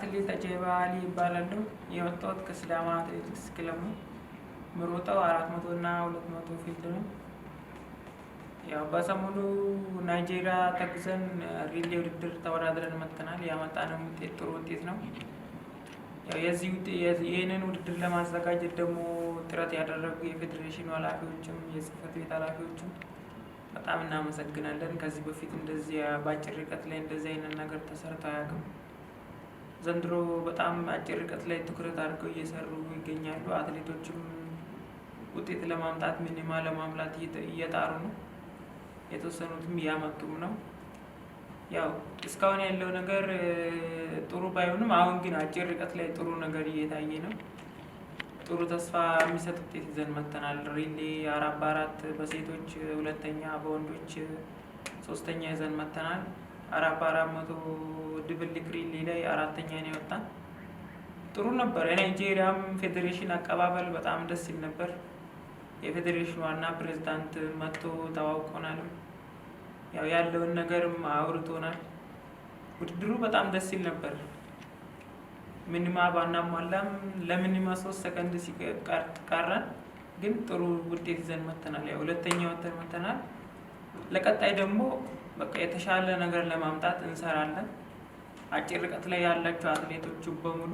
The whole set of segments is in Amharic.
አትሌት አጀባ አሊ ይባላለሁ። የወጣሁት ከሲዳማ አትሌቲክስ ክለብ ነው። ምሮጠው 400 እና 200 ፊት ነው። ያው በሰሞኑ ናይጄሪያ ተጉዘን ሪሌ ውድድር ተወዳድረን መጥተናል። ያመጣነው ውጤት ጥሩ ውጤት ነው። ያው ይህንን ውድድር ለማዘጋጀት ደግሞ ጥረት ያደረጉ የፌዴሬሽኑ ኃላፊዎችም የጽህፈት ቤት ኃላፊዎችም በጣም እናመሰግናለን። ከዚህ በፊት እንደዚህ በአጭር ርቀት ላይ እንደዚህ አይነት ነገር ተሰርቶ አያውቅም። ዘንድሮ በጣም አጭር ርቀት ላይ ትኩረት አድርገው እየሰሩ ይገኛሉ። አትሌቶችም ውጤት ለማምጣት ሚኒማ ለማምላት እየጣሩ ነው። የተወሰኑትም እያመጡም ነው። ያው እስካሁን ያለው ነገር ጥሩ ባይሆንም አሁን ግን አጭር ርቀት ላይ ጥሩ ነገር እየታየ ነው። ጥሩ ተስፋ የሚሰጥ ውጤት ይዘን መጥተናል። ሪሌ 4x4 በሴቶች ሁለተኛ፣ በወንዶች ሶስተኛ ይዘን መጥተናል። 4x400 ድብልቅ ሪሌ ላይ አራተኛ ነው የወጣን። ጥሩ ነበር። የናይጄሪያም ፌዴሬሽን አቀባበል በጣም ደስ ይል ነበር። የፌዴሬሽኑ ዋና ፕሬዝዳንት መጥቶ ተዋውቆናል። ያው ያለውን ነገርም አውርቶናል። ውድድሩ በጣም ደስ ይል ነበር። ሚኒማ ባናሟላም ለሚኒማ 3 ሰከንድ ሲቀረን ግን ጥሩ ውጤት ይዘን መጥተናል። ያው ሁለተኛ ወጥተን መጥተናል። ለቀጣይ ደግሞ በቃ የተሻለ ነገር ለማምጣት እንሰራለን። አጭር ርቀት ላይ ያላቸው አትሌቶቹ በሙሉ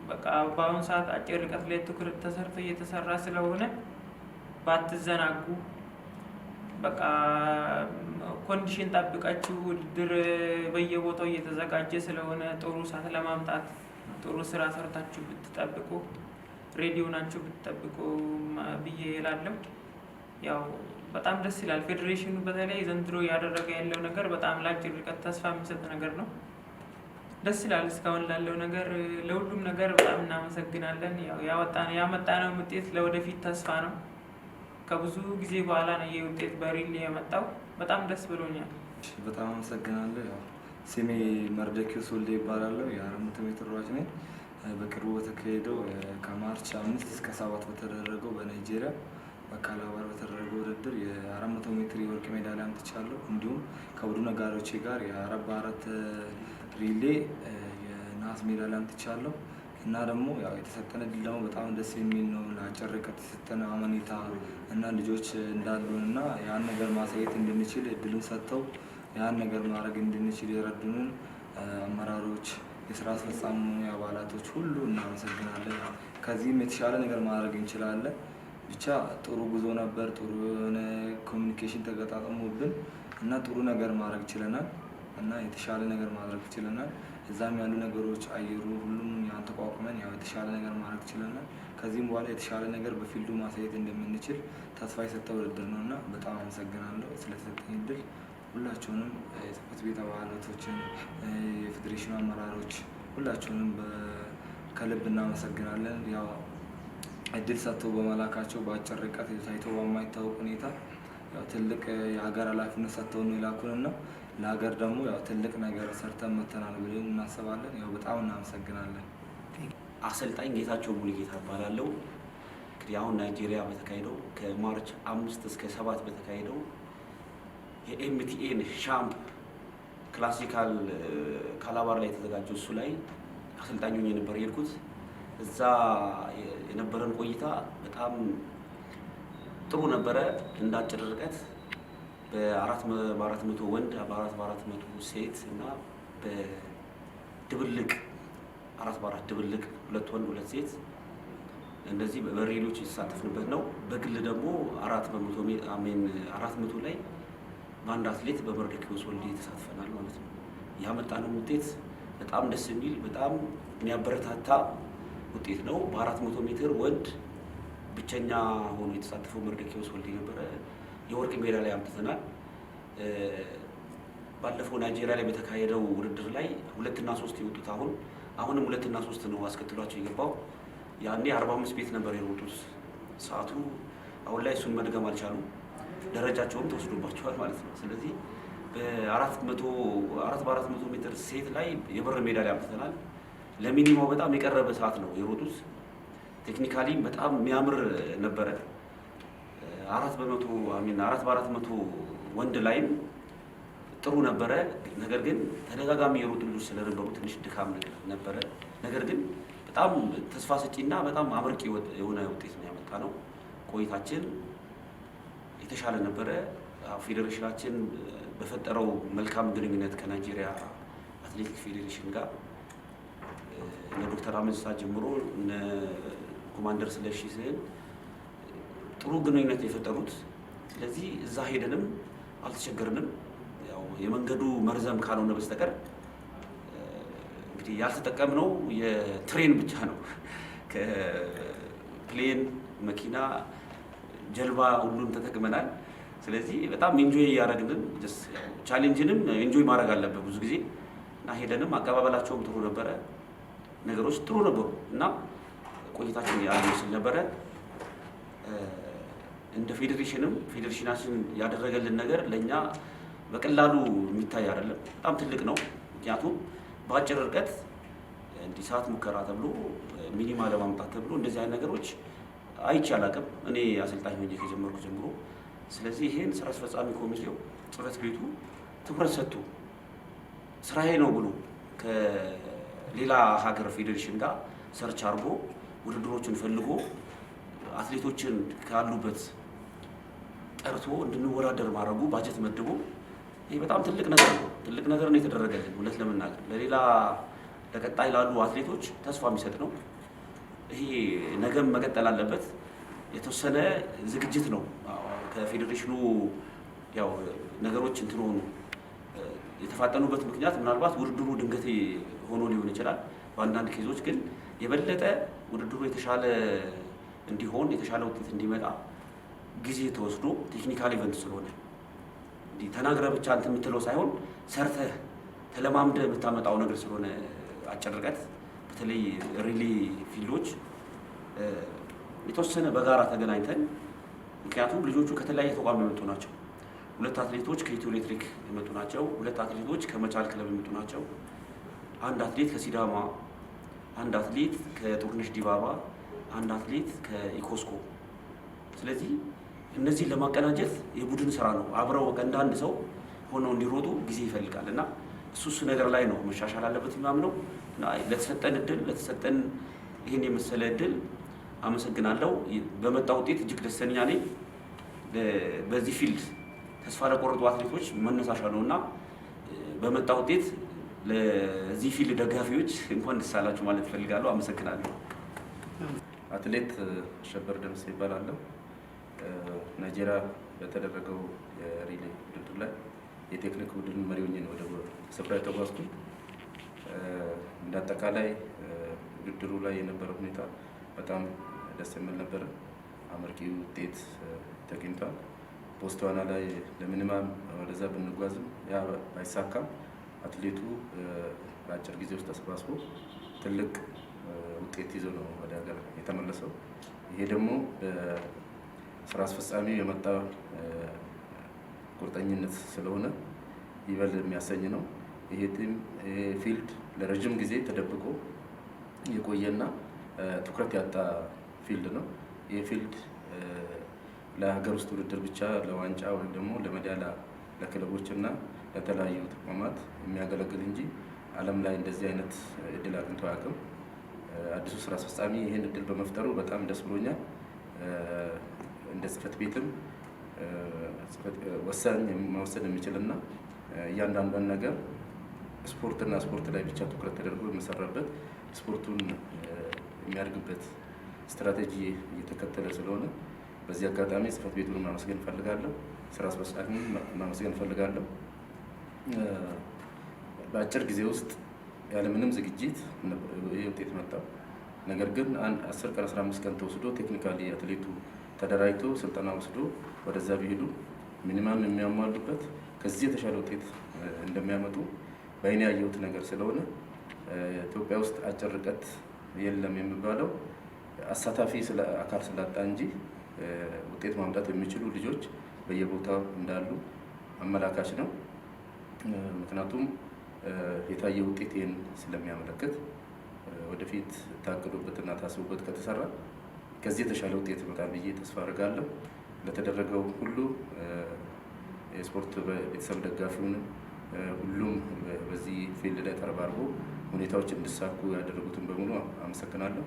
በቃ በአሁኑ ሰዓት አጭር ርቀት ላይ ትኩረት ተሰርቶ እየተሰራ ስለሆነ ባትዘናጉ። በቃ ኮንዲሽን ጠብቃችሁ ውድድር በየቦታው እየተዘጋጀ ስለሆነ ጥሩ ሰዓት ለማምጣት ጥሩ ስራ ሰርታችሁ ብትጠብቁ፣ ሬዲዮ ናችሁ ብትጠብቁ ብዬ እላለሁ። ያው በጣም ደስ ይላል። ፌዴሬሽኑ በተለይ ዘንድሮ ያደረገ ያለው ነገር በጣም ለአጭር ርቀት ተስፋ የሚሰጥ ነገር ነው። ደስ ይላል። እስካሁን ላለው ነገር ለሁሉም ነገር በጣም እናመሰግናለን። ያመጣነው ውጤት ለወደፊት ተስፋ ነው። ከብዙ ጊዜ በኋላ ነው ይህ ውጤት በሪሌ የመጣው። በጣም ደስ ብሎኛል። በጣም አመሰግናለሁ። ያው ስሜ መርደኪዮስ ወልዴ ይባላለሁ። የ400 ሜትር ሯጭ ነኝ። በቅርቡ በተካሄደው ከማርች 5 እስከ 7 በተደረገው በናይጄሪያ በካላባር በተደረገው ውድድር የ400 ሜትር የወርቅ ሜዳሊያ አምጥቻለሁ። እንዲሁም ከቡድን አጋሮቼ ጋር የ4x4 ሪሌ የነሐስ ሜዳሊያ አምጥቻለሁ። እና ደግሞ ያው የተሰጠን እድል ደግሞ በጣም ደስ የሚል ነው። ለአጭር ርቀት የተሰጠን አመኔታ እና ልጆች እንዳሉን እና ያን ነገር ማሳየት እንድንችል እድሉን ሰጥተው ያን ነገር ማድረግ እንድንችል የረዱንን አመራሮች፣ የስራ አስፈጻሚ አባላቶች ሁሉ እናመሰግናለን። ከዚህም የተሻለ ነገር ማድረግ እንችላለን። ብቻ ጥሩ ጉዞ ነበር። ጥሩ የሆነ ኮሚኒኬሽን ተገጣጥሞብን እና ጥሩ ነገር ማድረግ ችለናል እና የተሻለ ነገር ማድረግ ችለናል። እዛም ያሉ ነገሮች አየሩ ሁሉም ያን ተቋቁመን ያው የተሻለ ነገር ማድረግ ችለናል። ከዚህም በኋላ የተሻለ ነገር በፊልዱ ማሳየት እንደምንችል ተስፋ የሰጠ ውድድር ነው እና በጣም አመሰግናለሁ ስለተሰጠኝ እድል። ሁላችሁንም የጽህፈት ቤት አባላቶችን፣ የፌዴሬሽኑ አመራሮች ሁላችሁንም ከልብ እናመሰግናለን። ያው እድል ሰጥተው በመላካቸው በአጭር ርቀት ታይቶ በማይታወቅ ሁኔታ ያው ትልቅ የሀገር ኃላፊነት ሰጥተው ነው የላኩንና ለሀገር ደግሞ ያው ትልቅ ነገር ሰርተን መተናል ብለን እናስባለን። ያው በጣም እናመሰግናለን። አሰልጣኝ ጌታቸው ሙሉጌታ እባላለሁ። እንግዲህ አሁን ናይጄሪያ በተካሄደው ከማርች 5 እስከ 7 በተካሄደው የኤምቲኤን ሻምፕ ክላሲካል ካላባር ላይ የተዘጋጀው እሱ ላይ አሰልጣኝ ሆኜ ነበር የሄድኩት። እዛ የነበረን ቆይታ በጣም ጥሩ ነበረ። እንዳጭር ርቀት በ4x400 ወንድ፣ በ4x400 ሴት እና በድብልቅ 4x4 ድብልቅ 2 ወንድ 2 ሴት እንደዚህ በሬሎች የተሳተፍንበት ነው። በግል ደግሞ 400 ላይ በአንድ አትሌት በመርደኪዮስ ወልዴ ተሳትፈናል ማለት ነው። ያመጣነው ውጤት በጣም ደስ የሚል በጣም የሚያበረታታ ውጤት ነው። በ400 ሜትር ወንድ ብቸኛ ሆኖ የተሳተፈው መርደኪዮስ ወልዴ ነበረ። የወርቅ ሜዳሊያ አምጥተናል። ባለፈው ናይጄሪያ ላይ በተካሄደው ውድድር ላይ 2 እና 3 የወጡት አሁንም 2 እና 3 ነው አስከትሏቸው የገባው። ያኔ 45 ቤት ነበር የሮጡት ሰዓቱ። አሁን ላይ እሱን መድገም አልቻሉም። ደረጃቸውም ተወስዶባቸዋል ማለት ነው። ስለዚህ በ4x400 ሜትር ሴት ላይ የብር ሜዳሊያ አምጥተናል። ለሚኒማው በጣም የቀረበ ሰዓት ነው የሮጡት። ቴክኒካሊ በጣም የሚያምር ነበረ። 4x400 ወንድ ላይም ጥሩ ነበረ። ነገር ግን ተደጋጋሚ የሮጥ ልጆች ስለነበሩ ትንሽ ድካም ነበረ። ነገር ግን በጣም ተስፋ ሰጪና በጣም አመርቂ የሆነ ውጤት ነው ያመጣ ነው። ቆይታችን የተሻለ ነበረ። ፌዴሬሽናችን በፈጠረው መልካም ግንኙነት ከናይጄሪያ አትሌቲክስ ፌዴሬሽን ጋር እነ ዶክተር አመንሳ ጀምሮ እነ ኮማንደር ስለሺ ስህን ጥሩ ግንኙነት የፈጠሩት። ስለዚህ እዛ ሄደንም አልተቸገርንም። ያው የመንገዱ መርዘም ካልሆነ በስተቀር እንግዲህ ያልተጠቀምነው የትሬን ብቻ ነው። ከፕሌን መኪና፣ ጀልባ ሁሉን ተጠቅመናል። ስለዚህ በጣም ኢንጆይ እያደረግንን ቻሌንጅንም ኢንጆይ ማድረግ አለበት ብዙ ጊዜ እና ሄደንም አቀባበላቸውም ጥሩ ነበረ። ነገሮች ጥሩ ነበሩ እና ቆይታችን ያን ይመስል ነበረ። እንደ ፌዴሬሽናችን ያደረገልን ነገር ለእኛ በቀላሉ የሚታይ አይደለም፣ በጣም ትልቅ ነው። ምክንያቱም በአጭር ርቀት እንዲህ ሰዓት ሙከራ ተብሎ ሚኒማ ለማምጣት ተብሎ እንደዚህ አይነት ነገሮች አይቼ አላውቅም እኔ አሰልጣኝ ሆኜ ከጀመርኩ ጀምሮ። ስለዚህ ይሄን ስራ አስፈጻሚ ኮሚቴው ጽሕፈት ቤቱ ትኩረት ሰጥቶ ስራዬ ነው ብሎ ከሌላ ሀገር ፌዴሬሽን ጋር ሰርች አድርጎ ውድድሮችን ፈልጎ አትሌቶችን ካሉበት ጠርቶ እንድንወዳደር ማድረጉ ባጀት መድቦ ይሄ በጣም ትልቅ ነገር ነው። ትልቅ ነገር ነው የተደረገልን። እውነት ለመናገር ለሌላ ለቀጣይ ላሉ አትሌቶች ተስፋ የሚሰጥ ነው። ይሄ ነገም መቀጠል አለበት። የተወሰነ ዝግጅት ነው ከፌዴሬሽኑ ያው ነገሮች እንትን ሆኑ የተፋጠኑበት ምክንያት ምናልባት ውድድሩ ድንገቴ ሆኖ ሊሆን ይችላል። በአንዳንድ ኬዞች ግን የበለጠ ውድድሩ የተሻለ እንዲሆን የተሻለ ውጤት እንዲመጣ ጊዜ ተወስዶ ቴክኒካል ኢቨንት ስለሆነ እንዲህ ተናግረ ብቻ እንትን የምትለው ሳይሆን ሰርተህ ተለማምደ የምታመጣው ነገር ስለሆነ አጭር ርቀት በተለይ ሪሊ ፊልዶች የተወሰነ በጋራ ተገናኝተን ምክንያቱም ልጆቹ ከተለያየ ተቋም የመጡ ናቸው። 2 አትሌቶች ከኢትዮ ኤሌክትሪክ የመጡ ናቸው። 2 አትሌቶች ከመቻል ክለብ የመጡ ናቸው። 1 አትሌት ከሲዳማ፣ 1 አትሌት ከጥሩነሽ ዲባባ፣ 1 አትሌት ከኢኮስኮ። ስለዚህ እነዚህን ለማቀናጀት የቡድን ስራ ነው። አብረው በቃ እንደ አንድ ሰው ሆነው እንዲሮጡ ጊዜ ይፈልጋል እና እሱ ነገር ላይ ነው መሻሻል አለበት የማምነው። ለተሰጠን እድል ለተሰጠን ይህን የመሰለ እድል አመሰግናለሁ። በመጣ ውጤት እጅግ ደስተኛ ነኝ። በዚህ ፊልድ ተስፋ ለቆረጡ አትሌቶች መነሳሻ ነው እና በመጣ ውጤት ለዚህ ፊልድ ደጋፊዎች እንኳን ደስ አላችሁ ማለት እፈልጋለሁ። አመሰግናለሁ። አትሌት አሸበር ደምሴ ይባላለሁ። ናይጄሪያ በተደረገው የሪሌ ውድድር ላይ የቴክኒክ ቡድን መሪ ሆኜ ነው ወደ ስፍራ የተጓዝኩት። እንደ አጠቃላይ ውድድሩ ላይ የነበረው ሁኔታ በጣም ደስ የሚል ነበረ። አመርቂ ውጤት ተገኝቷል። ቦትስዋና ላይ ለሚኒማም ወደዛ ብንጓዝም ያ ባይሳካም አትሌቱ በአጭር ጊዜ ውስጥ ተሰባስቦ ትልቅ ውጤት ይዞ ነው ወደ ሀገር የተመለሰው። ይሄ ደግሞ ስራ አስፈጻሚ የመጣ ቁርጠኝነት ስለሆነ ይበል የሚያሰኝ ነው። ይሄ ፊልድ ለረጅም ጊዜ ተደብቆ የቆየና ትኩረት ያጣ ፊልድ ነው። ይህ ፊልድ ለሀገር ውስጥ ውድድር ብቻ ለዋንጫ ወይም ደግሞ ለሜዳሊያ ለክለቦችና ለተለያዩ ተቋማት የሚያገለግል እንጂ ዓለም ላይ እንደዚህ አይነት እድል አግኝቶ አያውቅም። አዲሱ ስራ አስፈጻሚ ይህን እድል በመፍጠሩ በጣም ደስ ብሎኛል። እንደ ጽሕፈት ቤትም ወሳኝ መወሰድ የሚችልና እያንዳንዷን ነገር ስፖርትና ስፖርት ላይ ብቻ ትኩረት ተደርጎ የሚሰራበት ስፖርቱን የሚያድግበት ስትራቴጂ እየተከተለ ስለሆነ በዚህ አጋጣሚ ጽሕፈት ቤቱን ማመስገን እፈልጋለሁ። ስራ አስፈጻሚውን ማመስገን እፈልጋለሁ። በአጭር ጊዜ ውስጥ ያለምንም ዝግጅት ይህ ውጤት መጣው። ነገር ግን 10 ቀን 15 ቀን ተወስዶ ቴክኒካሊ አትሌቱ ተደራጅቶ ስልጠና ወስዶ ወደዛ ቢሄዱ ሚኒማም የሚያሟሉበት ከዚህ የተሻለ ውጤት እንደሚያመጡ በአይኔ ያየሁት ነገር ስለሆነ ኢትዮጵያ ውስጥ አጭር ርቀት የለም የሚባለው አሳታፊ አካል ስላጣ እንጂ ውጤት ማምጣት የሚችሉ ልጆች በየቦታው እንዳሉ አመላካች ነው። ምክንያቱም የታየ ውጤት ይህን ስለሚያመለክት ወደፊት ታቅዶበትና ታስቦበት ከተሰራ ከዚህ የተሻለ ውጤት ይመጣል ብዬ ተስፋ አድርጋለሁ። ለተደረገው ሁሉ የስፖርት ቤተሰብ ደጋፊውንም ሁሉም በዚህ ፊልድ ላይ ተረባርቦ ሁኔታዎች እንዲሳኩ ያደረጉትን በሙሉ አመሰግናለሁ።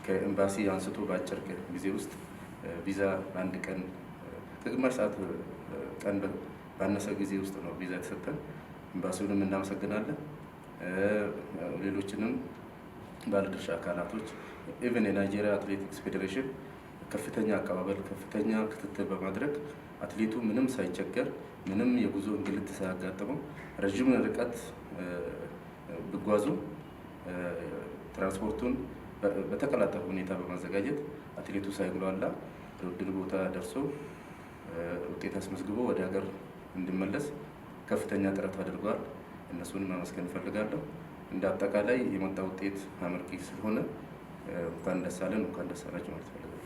ከኤምባሲ አንስቶ በአጭር ጊዜ ውስጥ ቪዛ በአንድ ቀን ከግማሽ ሰዓት ቀን ባነሰ ጊዜ ውስጥ ነው ቪዛ የተሰጠን። ኤምባሲውንም እናመሰግናለን። ሌሎችንም ባለድርሻ አካላቶች ኢቨን የናይጄሪያ አትሌቲክስ ፌዴሬሽን ከፍተኛ አቀባበል፣ ከፍተኛ ክትትል በማድረግ አትሌቱ ምንም ሳይቸገር ምንም የጉዞ እንግልት ሳያጋጥመው ረዥም ርቀት ቢጓዙ ትራንስፖርቱን በተቀላጠፈ ሁኔታ በማዘጋጀት አትሌቱ ሳይጉላላ ውድድር ቦታ ደርሶ ውጤት አስመዝግቦ ወደ ሀገር እንዲመለስ ከፍተኛ ጥረት አድርገዋል። እነሱንም ማመስገን እፈልጋለሁ። እንደ አጠቃላይ የመጣ ውጤት አመርቂ ስለሆነ እንኳን ደስ አለን፣ እንኳን ደስ አላችሁ ማለት እፈልጋለሁ።